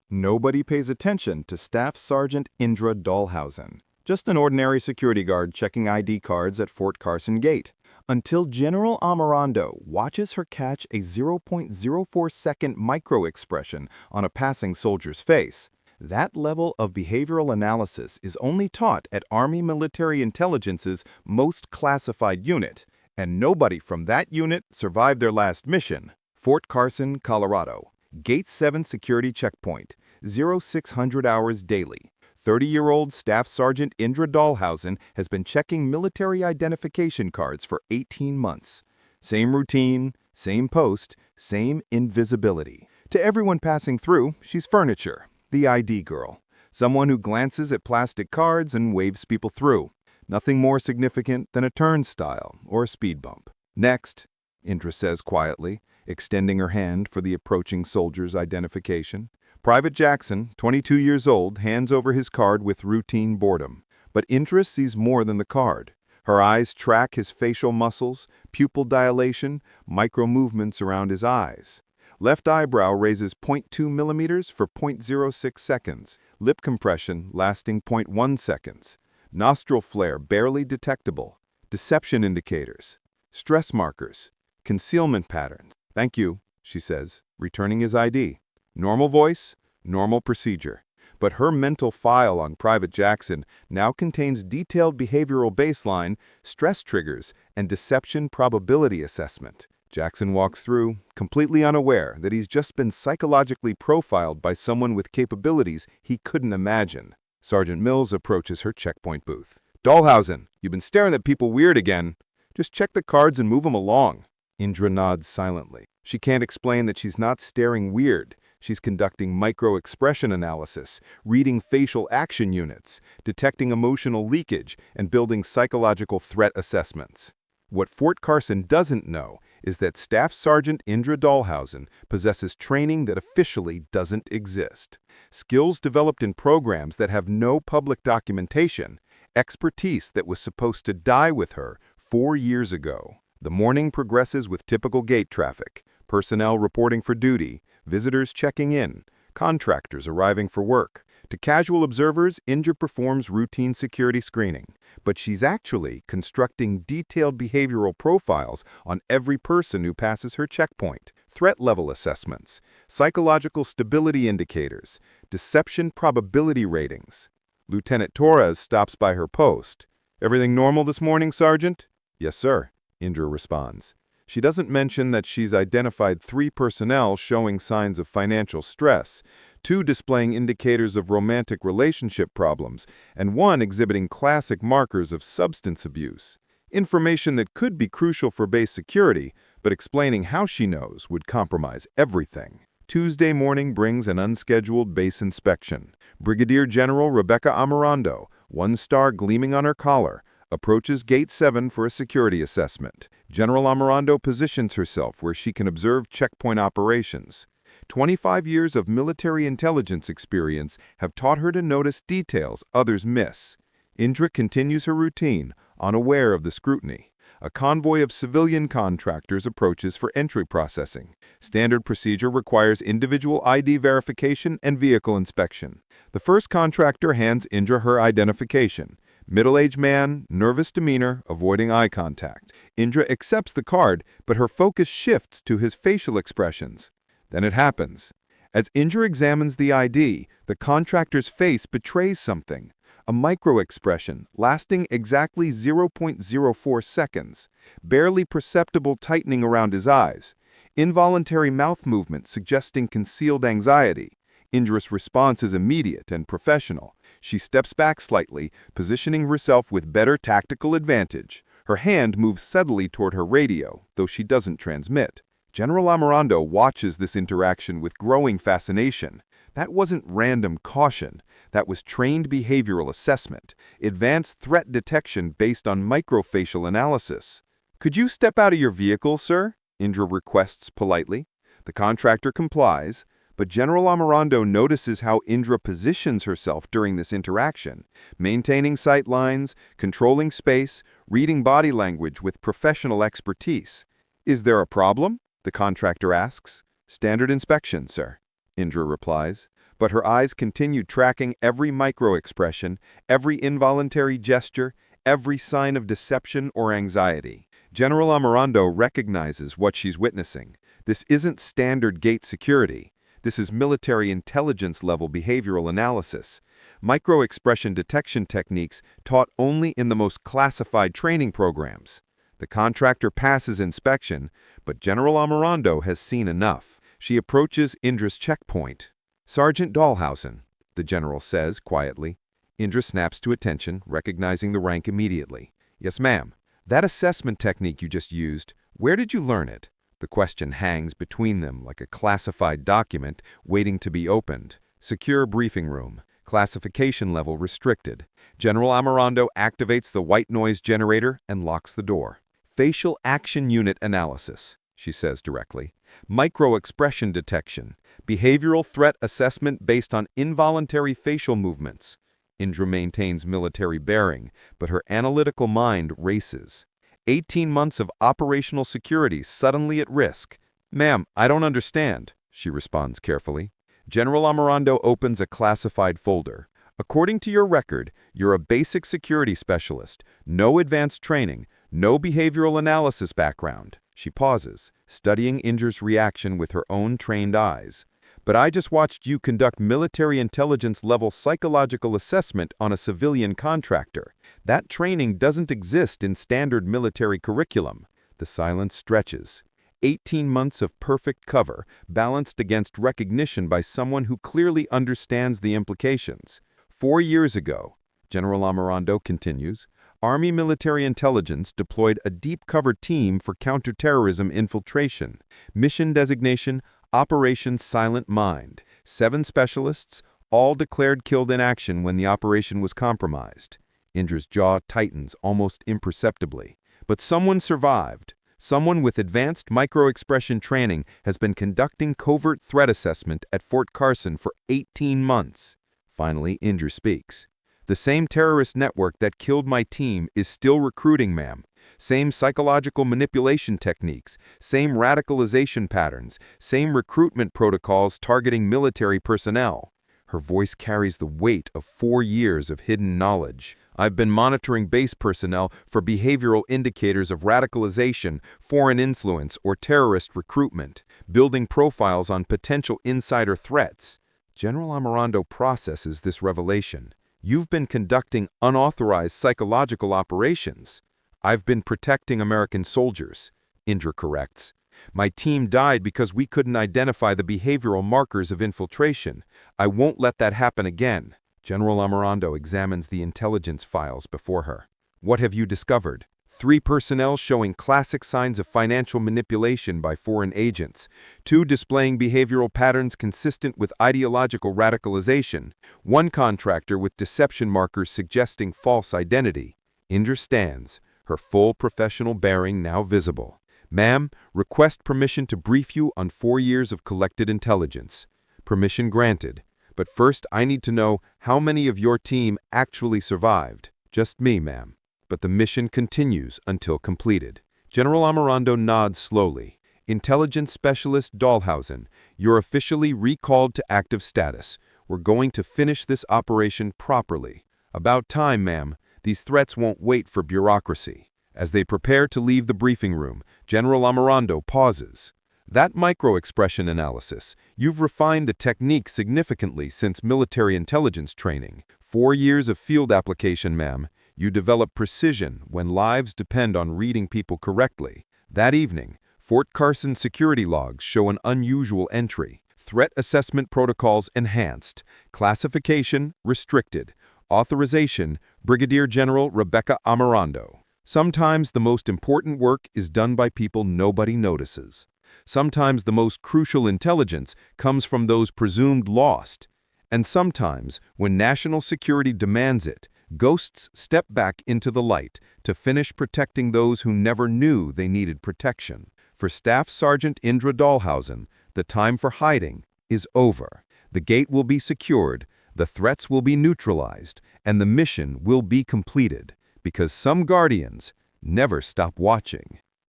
Nobody pays attention to Staff Sergeant Indra Dahlhausen, just an ordinary security guard checking ID cards at Fort Carson gate, until General Amarando watches her catch a 0.04-second micro-expression on a passing soldier's face. That level of behavioral analysis is only taught at Army Military Intelligence's most classified unit, and nobody from that unit survived their last mission. Fort Carson, Colorado. Gate 7 Security Checkpoint, 0600 hours daily. 30-year-old Staff Sergeant Indra Dahlhausen has been checking military identification cards for 18 months. Same routine, same post, same invisibility. To everyone passing through, she's furniture, the ID girl. Someone who glances at plastic cards and waves people through. Nothing more significant than a turnstile or a speed bump. Next, Indra says quietly, extending her hand for the approaching soldier's identification. Private Jackson, 22 years old, hands over his card with routine boredom. But Indra sees more than the card. Her eyes track his facial muscles, pupil dilation, micro-movements around his eyes. Left eyebrow raises 0.2 millimeters for 0.06 seconds. Lip compression lasting 0.1 seconds. Nostril flare barely detectable. Deception indicators. Stress markers. Concealment patterns. "Thank you," she says, returning his ID. Normal voice, normal procedure. But her mental file on Private Jackson now contains detailed behavioral baseline, stress triggers, and deception probability assessment. Jackson walks through, completely unaware that he's just been psychologically profiled by someone with capabilities he couldn't imagine. Sergeant Mills approaches her checkpoint booth. "Dahlhausen, you've been staring at people weird again. Just check the cards and move them along." Indra nods silently. She can't explain that she's not staring weird. She's conducting micro-expression analysis, reading facial action units, detecting emotional leakage, and building psychological threat assessments. What Fort Carson doesn't know is that Staff Sergeant Indra Dahlhausen possesses training that officially doesn't exist. Skills developed in programs that have no public documentation, expertise that was supposed to die with her 4 years ago. The morning progresses with typical gate traffic, personnel reporting for duty, visitors checking in, contractors arriving for work. To casual observers, Indra performs routine security screening, but she's actually constructing detailed behavioral profiles on every person who passes her checkpoint. Threat level assessments, psychological stability indicators, deception probability ratings. Lieutenant Torres stops by her post. "Everything normal this morning, Sergeant?" "Yes, sir," Indra responds. She doesn't mention that she's identified 3 personnel showing signs of financial stress, 2 displaying indicators of romantic relationship problems, and 1 exhibiting classic markers of substance abuse. Information that could be crucial for base security, but explaining how she knows would compromise everything. Tuesday morning brings an unscheduled base inspection. Brigadier General Amarando, 1 star gleaming on her collar, approaches Gate 7 for a security assessment. General Amarando positions herself where she can observe checkpoint operations. 25 years of military intelligence experience have taught her to notice details others miss. Indra continues her routine, unaware of the scrutiny. A convoy of civilian contractors approaches for entry processing. Standard procedure requires individual ID verification and vehicle inspection. The first contractor hands Indra her identification. Middle-aged man, nervous demeanor, avoiding eye contact. Indra accepts the card, but her focus shifts to his facial expressions. Then it happens. As Indra examines the ID, the contractor's face betrays something. A micro-expression lasting exactly 0.04 seconds. Barely perceptible tightening around his eyes. Involuntary mouth movement suggesting concealed anxiety. Indra's response is immediate and professional. She steps back slightly, positioning herself with better tactical advantage. Her hand moves subtly toward her radio, though she doesn't transmit. General Amarando watches this interaction with growing fascination. That wasn't random caution. That was trained behavioral assessment, advanced threat detection based on microfacial analysis. "Could you step out of your vehicle, sir?" Indra requests politely. The contractor complies, but General Amarando notices how Indra positions herself during this interaction, maintaining sight lines, controlling space, reading body language with professional expertise. "Is there a problem?" the contractor asks. "Standard inspection, sir," Indra replies. but her eyes continued tracking every micro-expression, every involuntary gesture, every sign of deception or anxiety. General Amarando recognizes what she's witnessing. This isn't standard gate security. This is military intelligence-level behavioral analysis. Micro-expression detection techniques taught only in the most classified training programs. The contractor passes inspection, but General Amarando has seen enough. She approaches Indra's checkpoint. "Sergeant Dahlhausen," the general says quietly. Indra snaps to attention, recognizing the rank immediately. "Yes, ma'am. That assessment technique you just used, where did you learn it?" The question hangs between them like a classified document waiting to be opened. Secure briefing room. Classification level restricted. General Amarando activates the white noise generator and locks the door. "Facial action unit analysis," she says directly. "Micro-expression detection. Behavioral threat assessment based on involuntary facial movements." Indra maintains military bearing, but her analytical mind races. 18 months of operational security suddenly at risk. "Ma'am, I don't understand," she responds carefully. General Amarando opens a classified folder. "According to your record, you're a basic security specialist, no advanced training, no behavioral analysis background." She pauses, studying Indra's reaction with her own trained eyes. "But I just watched you conduct military intelligence-level psychological assessment on a civilian contractor. That training doesn't exist in standard military curriculum." The silence stretches. 18 months of perfect cover, balanced against recognition by someone who clearly understands the implications. 4 years ago, General Amarando continues, Army military intelligence deployed a deep-cover team for counter-terrorism infiltration. Mission designation, Operation Silent Mind. 7 specialists, all declared killed in action when the operation was compromised. Indra's jaw tightens almost imperceptibly. But someone survived. Someone with advanced micro-expression training has been conducting covert threat assessment at Fort Carson for 18 months. Finally, Indra speaks. "The same terrorist network that killed my team is still recruiting, ma'am. Same psychological manipulation techniques, same radicalization patterns, same recruitment protocols targeting military personnel." Her voice carries the weight of 4 years of hidden knowledge. "I've been monitoring base personnel for behavioral indicators of radicalization, foreign influence, or terrorist recruitment, building profiles on potential insider threats." General Amarando processes this revelation. "You've been conducting unauthorized psychological operations." "I've been protecting American soldiers," Indra corrects. "My team died because we couldn't identify the behavioral markers of infiltration. I won't let that happen again." General Amarando examines the intelligence files before her. "What have you discovered?" 3 personnel showing classic signs of financial manipulation by foreign agents, 2 displaying behavioral patterns consistent with ideological radicalization, 1 contractor with deception markers suggesting false identity. Indra stands, her full professional bearing now visible. "Ma'am, request permission to brief you on 4 years of collected intelligence." Permission granted. "But first I need to know how many of your team actually survived." "Just me, ma'am." But the mission continues until completed. General Amarando nods slowly. "Intelligence Specialist Dahlhausen, you're officially recalled to active status. We're going to finish this operation properly." "About time, ma'am. These threats won't wait for bureaucracy." As they prepare to leave the briefing room, General Amarando pauses. "That micro-expression analysis, you've refined the technique significantly since military intelligence training. 4 years of field application, ma'am. You develop precision when lives depend on reading people correctly." That evening, Fort Carson security logs show an unusual entry. Threat assessment protocols enhanced. Classification restricted. Authorization, Brigadier General Amarando. Sometimes the most important work is done by people nobody notices. Sometimes the most crucial intelligence comes from those presumed lost. And sometimes, when national security demands it, ghosts step back into the light to finish protecting those who never knew they needed protection. For Staff Sergeant Indra Dahlhausen, the time for hiding is over. The gate will be secured, the threats will be neutralized, and the mission will be completed, because some guardians never stop watching.